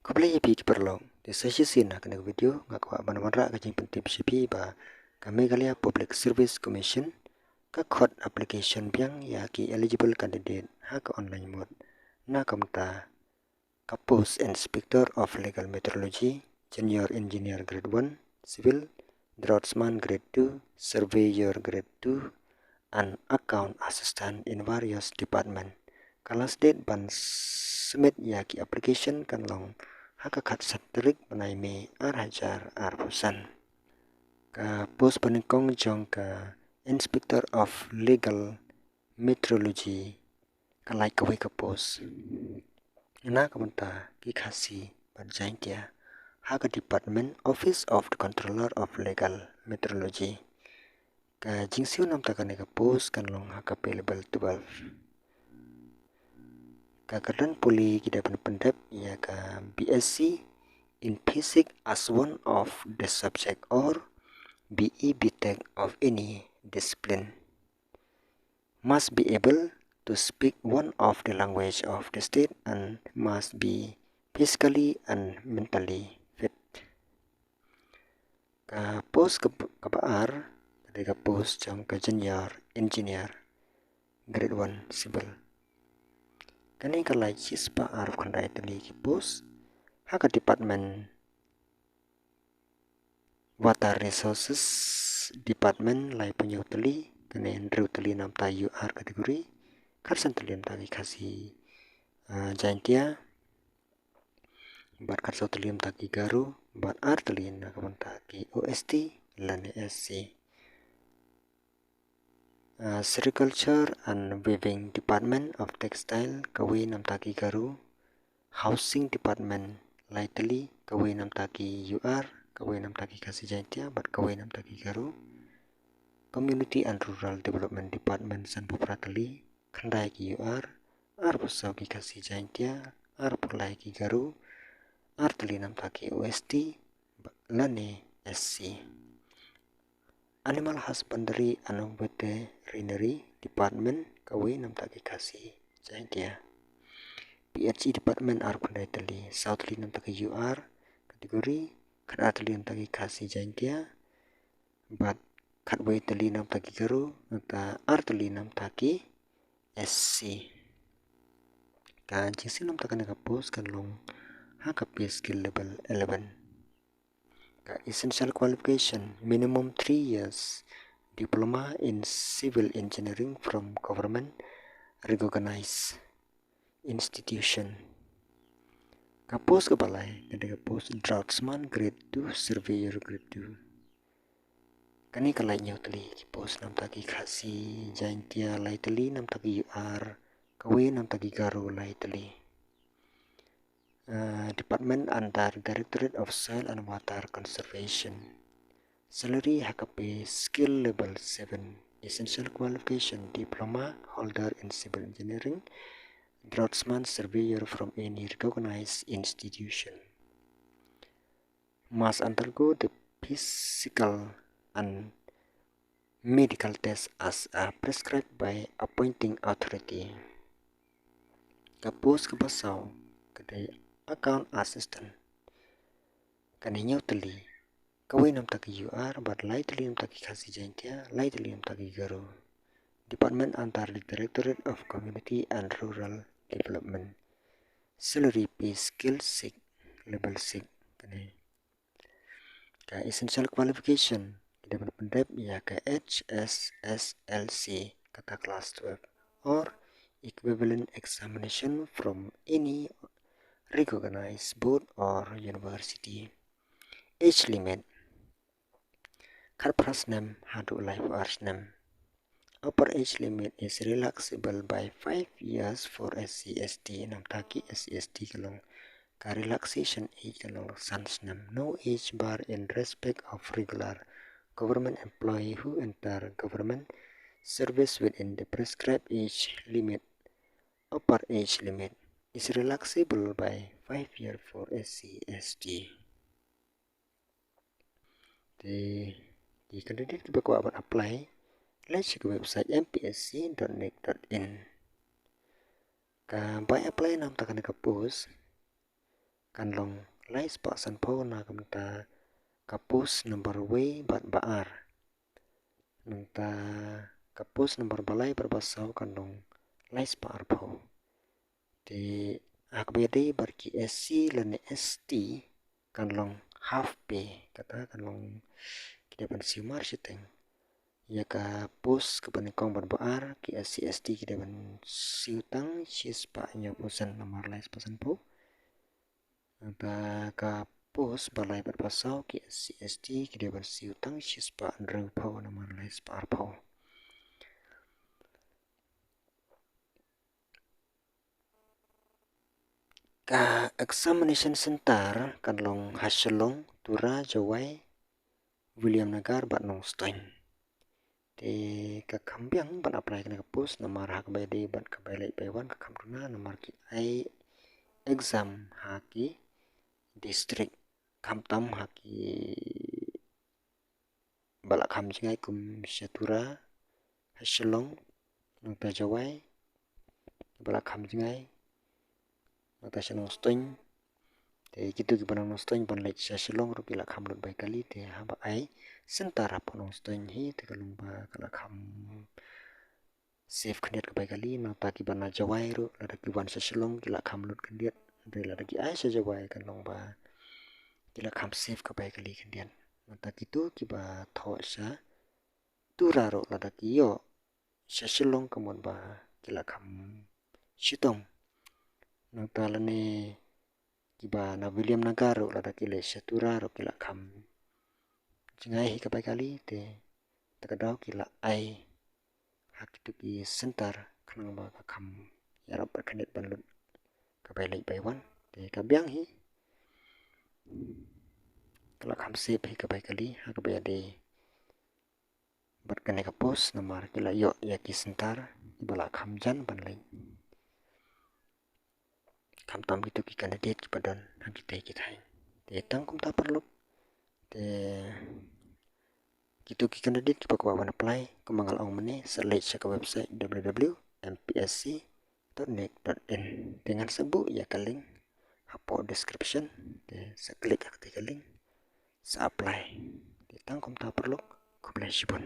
Kublai pi kiperlong di sesi sina kena video ngakwa mana-mana kajing penting PCP ba kami kalia Public Service Commission ka code application biang ya ki eligible candidate ha ka online mode na kamta ka post inspector of legal metrology junior engineer grade 1 civil draftsman grade 2 surveyor grade 2 and account assistant in various department kalas date ban submit ya ki application kan long hakakat satrik panai me hajar pusan ka post peningkong jong ka inspector of legal metrology kalai kawai ka post na kamanta ki khasi banjang kia haka department office of the controller of legal metrology ka jingsiu nam takane ka post kan long haka available 12 Kakadan puli kita pendap ya ka BSc in Physics as one of the subject or BE BTech of any discipline must be able to speak one of the language of the state and must be physically and mentally fit. Ka post kabaar ka post jong ka junior engineer grade 1 civil kani kalai chispa arf khandai tali ki post haka department water resources department lai punyo tali kani ndru tali nam ta UR kategori karsan tali nam ta ki khasi jaintia bat karso tali nam ta ki garu bat ar tali na kamanta ki OST lani SC Sericulture and Weaving Department of Textile kawi nam ta ki garu Housing Department Lightly kawi nam ta ki UR kawi nam ta ki kasi jaintia bat kawi nam ta ki garu Community and Rural Development Department san pupratali khandai ki UR ar pusau ki kasi jaintia ar pulai ki garu ar tali nam ta ki OST lani SC Animal Husbandry and Veterinary Department kawi nam ta ki kasi jaintia PHE Department ar khandai tali South li nam ta ki UR kategori khat tali nam ta ki kasi jaintia bat khat wei tali nam ta ki garu ta ar tali nam ta ki SC ka jingsi nam ta kana ka post kan long ha ka pay skill level 11 ka essential qualification minimum 3 years diploma in civil engineering from government recognized institution ka post ka balai kada ka post draftsman grade 2 surveyor grade 2 kani kalai nyaw tali ki post nam ta ki khasi jaintia lai tali nam ta ki UR kawi nam ta ki garu lai tali Department under Directorate of Soil and Water Conservation salary HKP skill level 7 essential qualification diploma holder in civil engineering draftsman surveyor from any recognized institution must undergo the physical and medical test as prescribed by appointing authority kapos kapasau kadai account assistant kaninyau tali kawi nam taki UR bat lai tali nam taki khasi jaintia lai tali nam taki garu Department under the Directorate of Community and Rural Development salary pay skill 6 level 6 kani ka essential qualification kita pendap ya ka HSSLC kata class 12 or equivalent examination from any recognized board or university age limit Karpras name hadu life hours name upper age limit is relaxable by 5 years for SC/ST nam taki SC/ST kalong ka relaxation age kalong sans name no age bar in respect of regular government employee who enter government service within the prescribed age limit upper age limit is relaxable by 5 years for SC/ST. The candidate bakwa apply let's check website mpsc.nic.in ka by apply nam takana ka post kan long lai spa san po na kamta kapus nomor we bat baar nang ta kapus nomor balai berbasau kan long lai spa arpo te akbede barki SC lane ST kan long half pay kata kan long kita ban siumar siteng ya ka pus ke banikong ban baar ki SC ST kita ban siutang sispa nya pusan nomor lai spa san po ka pus balai berbasau ki SC ST kita ban siutang sispa andreu po nomor lai spa arpo ka examination center kan long hasilong tura jawai William Nagar bat nong stoin te ka kambiang ban apply kana kapus namar hak bayde ban ka bailai baywan ka kamduna namar ki ai exam haki district kamtam haki balak kam jingai kum syatura hasilong nong ta jawai balak kam jingai nata syanong stoin te gitu ki banang stoin ban lek syasilong ro kila kam lot bai kali te haba ai sentara ponong stoin hi te kalung ba kala kam save kandiat bai kali nata ki bana jawai ro lada ki ban syasilong kila kam lot kandiat de lada ki ai sya jawai kan long ba kila kam save ka bai kali kandiat nata gitu ki ba tho sya tura ro lada ki yo syasilong kamon ba kila kam syitong nata lane kiba na William Nagaro lada kile syatura ro kila kam jingai hi kapai kali te takadau kila ai hak itu ki sentar kanang ba ka kam yarap berkanit banlut kapai lai baiwan te kabyang hi kala kam sip hi kapai kali hak kapai ade berkanit kapos namar kila yo ya ki sentar ibala kam jan ban lai kam tam gitu ki kandidat ki padan hak kita te tangkum ta perlu te gitu ki kandidat ki pakwa apply kumangal ong mene search sa website www.mpsc.nic.in dengan sebu ya ka link hapo description te sa klik ka link sa apply te tangkum ta perlu kublai sibon